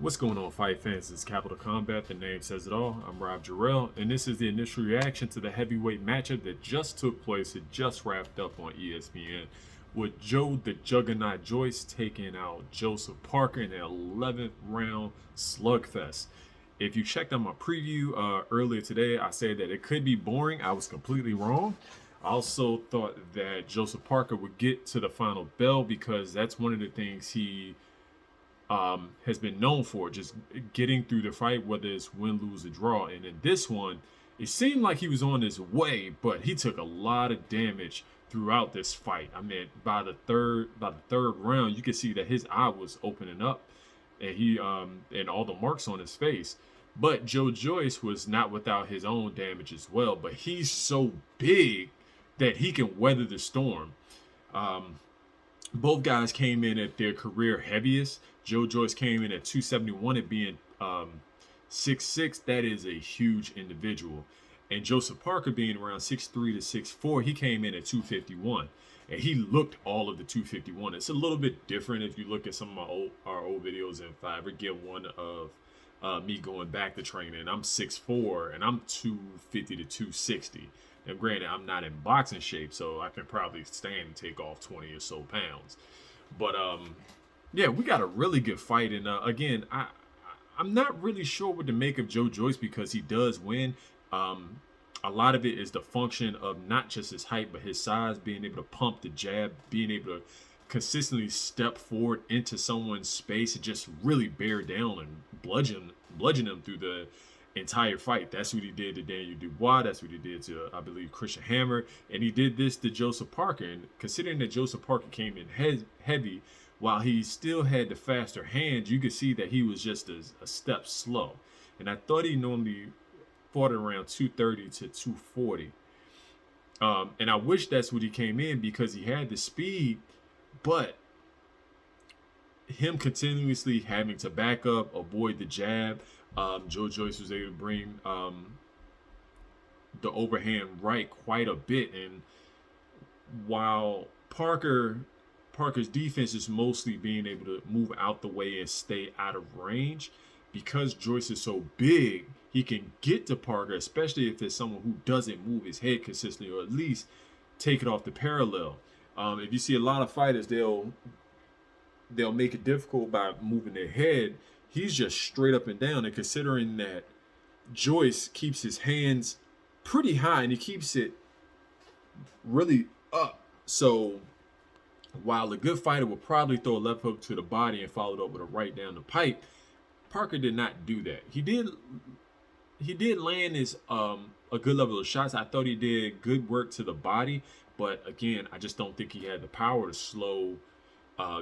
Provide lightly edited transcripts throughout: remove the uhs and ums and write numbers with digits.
What's going on, fight fans? It's Capital Combat. The name says it all. I'm Rob Jarrell, and this is the initial reaction to the heavyweight matchup that just took place. It just wrapped up on ESPN with Joe the Juggernaut Joyce taking out Joseph Parker in an 11th round slugfest. If you checked out my preview earlier today, I said that it could be boring. I was completely wrong. I also thought that Joseph Parker would get to the final bell because that's one of the things he has been known for, just getting through the fight, whether it's win, lose, or draw. And in this one, it seemed like he was on his way, but he took a lot of damage throughout this fight. I mean, by the third round, you could see that his eye was opening up, and and all the marks on his face. But Joe Joyce was not without his own damage as well. But he's so big that he can weather the storm. Um, Both guys came in at their career heaviest. Joe Joyce came in at 271 at being 6'6". That is a huge individual. And Joseph Parker being around 6'3 to 6'4, he came in at 251. And he looked all of the 251. It's a little bit different if you look at some of our old videos. If I ever get one of me going back to training, I'm 6'4 and I'm 250 to 260. Now, granted, I'm not in boxing shape, so I can probably stand and take off 20 or so pounds. But yeah, we got a really good fight, and again, I'm not really sure what to make of Joe Joyce because he does win. A lot of it is the function of not just his height, but his size, being able to pump the jab, being able to consistently step forward into someone's space and just really bear down and bludgeon them through the entire fight. That's what he did to Daniel Dubois. That's what he did to, I believe, Christian Hammer. And he did this to Joseph Parker. And considering that Joseph Parker came in heavy, while he still had the faster hands, you could see that he was just a step slow. And I thought he normally fought around 230 to 240. And I wish that's what he came in because he had the speed, but him continuously having to back up, avoid the jab. Joe Joyce was able to bring the overhand right quite a bit, and while Parker's defense is mostly being able to move out the way and stay out of range, because Joyce is so big, he can get to Parker, especially if it's someone who doesn't move his head consistently or at least take it off the parallel. If you see a lot of fighters, they'll make it difficult by moving their head. He's just straight up and down. And considering that Joyce keeps his hands pretty high and he keeps it really up. So while a good fighter will probably throw a left hook to the body and follow it up with a right down the pipe, Parker did not do that. He did land his a good level of shots. I thought he did good work to the body, but again, I just don't think he had the power to slow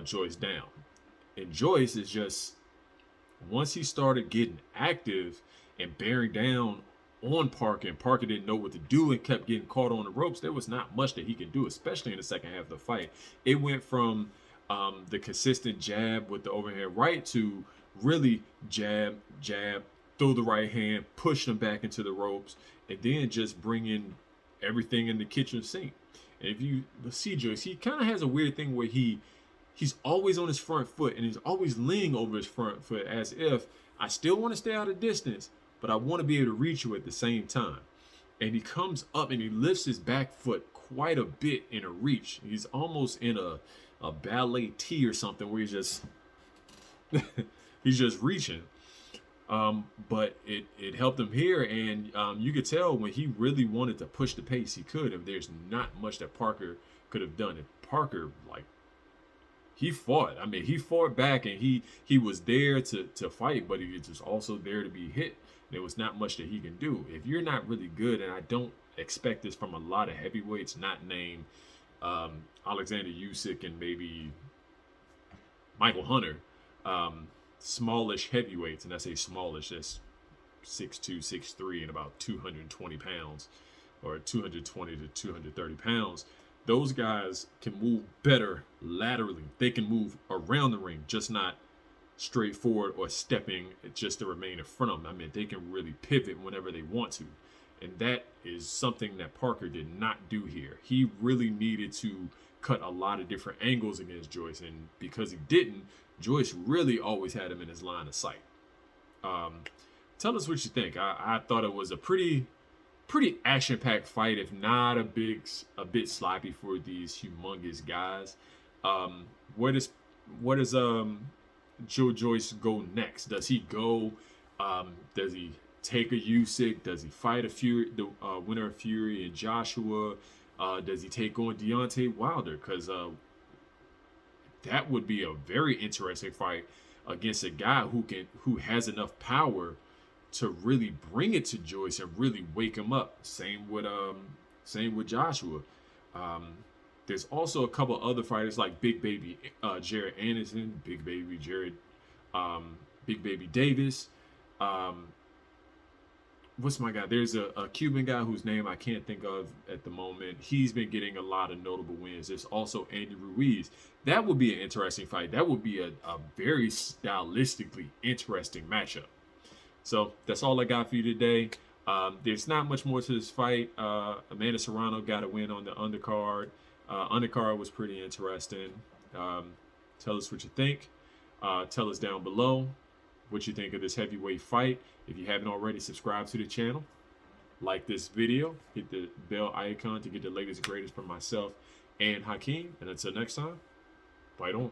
Joyce down. And Joyce is just, once he started getting active and bearing down on Parker, and Parker didn't know what to do and kept getting caught on the ropes, there was not much that he could do, especially in the second half of the fight. It went from the consistent jab with the overhand right to really jab, throw the right hand, push them back into the ropes, and then just bring in everything in the kitchen sink. And if you see Joyce, he kind of has a weird thing where he's always on his front foot and he's always leaning over his front foot as if I still want to stay out of distance, but I want to be able to reach you at the same time. And he comes up and he lifts his back foot quite a bit in a reach. He's almost in a ballet tee or something where he's just he's just reaching. But it helped him here, and you could tell when he really wanted to push the pace, he could. And there's not much that Parker could have done. And Parker, like, he fought. I mean, he fought back, and he was there to fight, but he was also there to be hit. There was not much that he can do. If you're not really good, and I don't expect this from a lot of heavyweights, not named Alexander Usyk and maybe Michael Hunter, smallish heavyweights, and I say smallish, that's 6'2", 6'3", and about 220 pounds, or 220 to 230 pounds. Those guys can move better laterally. They can move around the ring, just not straight forward or stepping just to remain in front of them. I mean, they can really pivot whenever they want to. And that is something that Parker did not do here. He really needed to cut a lot of different angles against Joyce, and because he didn't, Joyce really always had him in his line of sight. Tell us what you think. I thought it was a pretty action-packed fight, if not a bit sloppy for these humongous guys. Where does Joe Joyce go next? Does he go? Does he take a Usyk? Does he fight the winner of Fury and Joshua? Does he take on Deontay Wilder? Because that would be a very interesting fight against a guy who has enough power to really bring it to Joyce and really wake him up. Same with Joshua. There's also a couple other fighters like Big Baby Jared Anderson, Big Baby Davis. What's my guy? There's a Cuban guy whose name I can't think of at the moment. He's been getting a lot of notable wins. There's also Andy Ruiz. That would be an interesting fight. That would be a very stylistically interesting matchup. So that's all I got for you today. There's not much more to this fight. Amanda Serrano got a win on the undercard. Undercard was pretty interesting. Tell us what you think. Tell us down below what you think of this heavyweight fight. If you haven't already, subscribe to the channel. Like this video. Hit the bell icon to get the latest and greatest from myself and Hakeem. And until next time, fight on.